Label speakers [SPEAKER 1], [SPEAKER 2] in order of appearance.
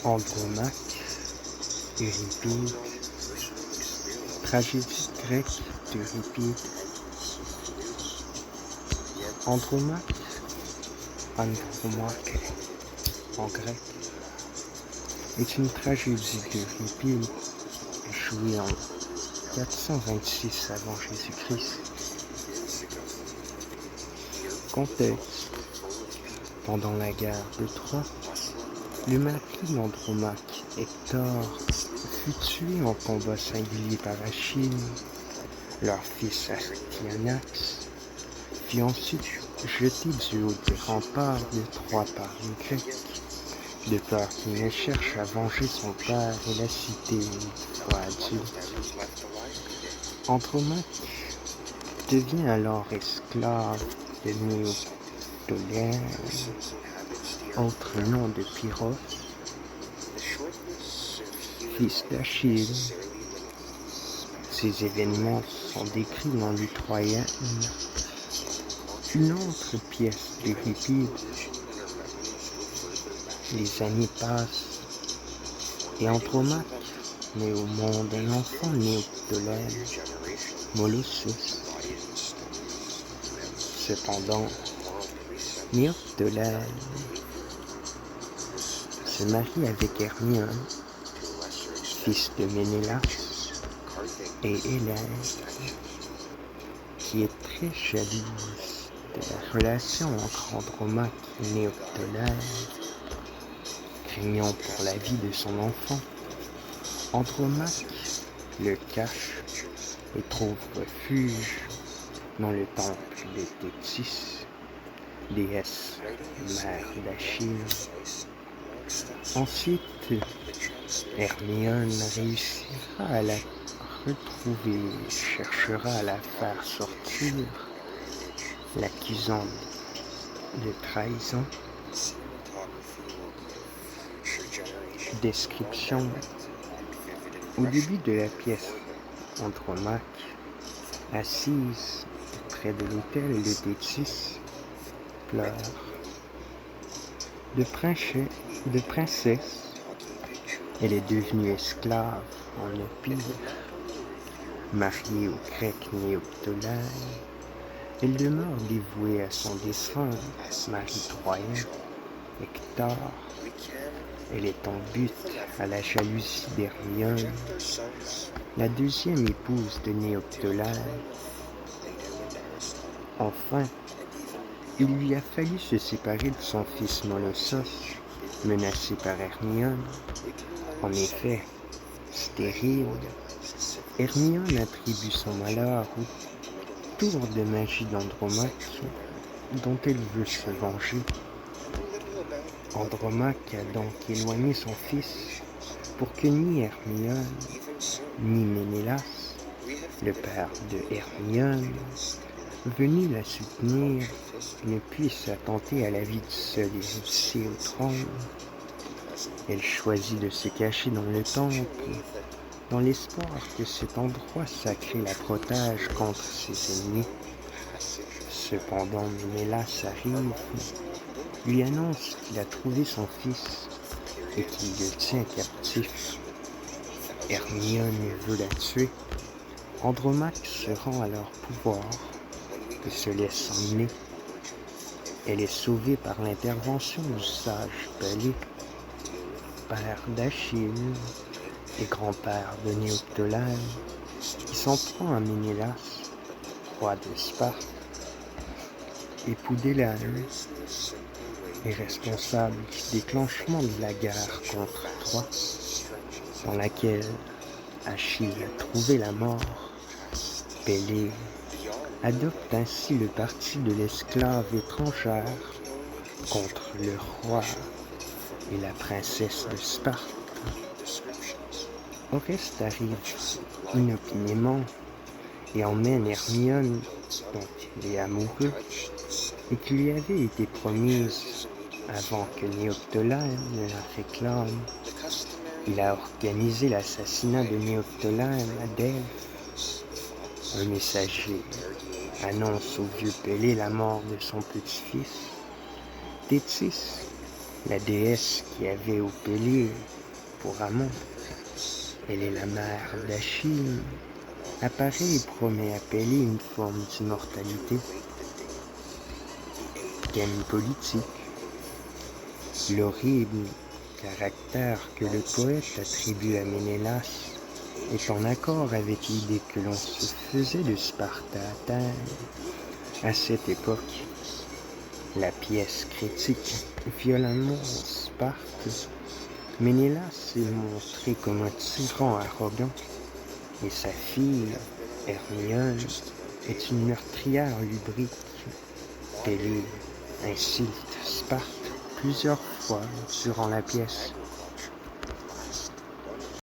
[SPEAKER 1] Andromaque, Euripide, tragédie grecque d'Euripide. Andromaque, Andromaque en grec, est une tragédie d'Euripide échouée en 426 avant Jésus-Christ. Contexte: pendant la guerre de Troie, le mari d'Andromaque, Hector, fut tué en combat singulier par Achille. Leur fils Astyanax fut ensuite jeté du haut des remparts de Troie par les Grecs, de peur qu'il ne cherche à venger son père et la cité une fois adulte. Andromaque devient alors esclave de Néoptolème, autre nom de Pyrrhos, fils d'Achille. Ces événements sont décrits dans les Troyennes. Une autre pièce d'Euripide. Les années passent et Andromaque met au monde un enfant Néoptolème, Molossus. Cependant, Néoptolème se marie avec Hermione, fils de Ménélas, et Hélène, qui est très jalouse de la relation entre Andromaque et Néoptolème. Craignant pour la vie de son enfant, Andromaque le cache et trouve refuge dans le temple de Thétis, déesse mère d'Achille. Ensuite, Hermione réussira à la retrouver et cherchera à la faire sortir, l'accusant de trahison. Description: au début de la pièce, Andromaque, assise près de l'autel de Thétis, pleure. De princesse, elle est devenue esclave en Épire. Mariée au grec Néoptolème, elle demeure dévouée à son défunt mari troyen, Hector. Elle est en butte à la jalousie d'Hermione, la deuxième épouse de Néoptolème. Enfin, il lui a fallu se séparer de son fils Molossus, menacé par Hermione. En effet, stérile, Hermione attribue son malheur au tour de magie d'Andromaque, dont elle veut se venger. Andromaque a donc éloigné son fils pour que ni Hermione, ni Ménélas, le père de Hermione, venu la soutenir, ne puisse attenter à la vie du seul héritier au trône. Elle choisit de se cacher dans le temple, dans l'espoir que cet endroit sacré la protège contre ses ennemis. Cependant, Ménélas arrive, lui annonce qu'il a trouvé son fils et qu'il le tient captif. Hermione veut la tuer. Andromaque se rend à leur pouvoir et se laisse emmener. Elle est sauvée par l'intervention du sage Palais, père d'Achille et grand-père de Néoptolème, qui s'en prend à Ménélas, roi de Sparte. Époux d'Hélène est responsable du déclenchement de la guerre contre Troie, dans laquelle Achille a trouvé la mort. Pélée adopte ainsi le parti de l'esclave étrangère contre le roi et la princesse de Sparte. Oreste arrive inopinément et emmène Hermione, dont il est amoureux, et qui lui avait été promise avant que Néoptolème ne la réclame. Il a organisé l'assassinat de Néoptolème à Delphes. Un messager annonce au vieux Pélée la mort de son petit-fils. Thétis la déesse qui avait Opélée pour amant. Elle est la mère d'Achille, apparaît et promet à Pélée une forme d'immortalité. Thème politique. L'horrible caractère que le poète attribue à Ménélas est en accord avec l'idée que l'on se faisait de Sparte à Athènes. À cette époque, la pièce critique violemment Sparte. Ménélas est montré comme un tyran arrogant, et sa fille, Hermione, est une meurtrière lubrique. Pélée insulte Sparte plusieurs fois durant la pièce.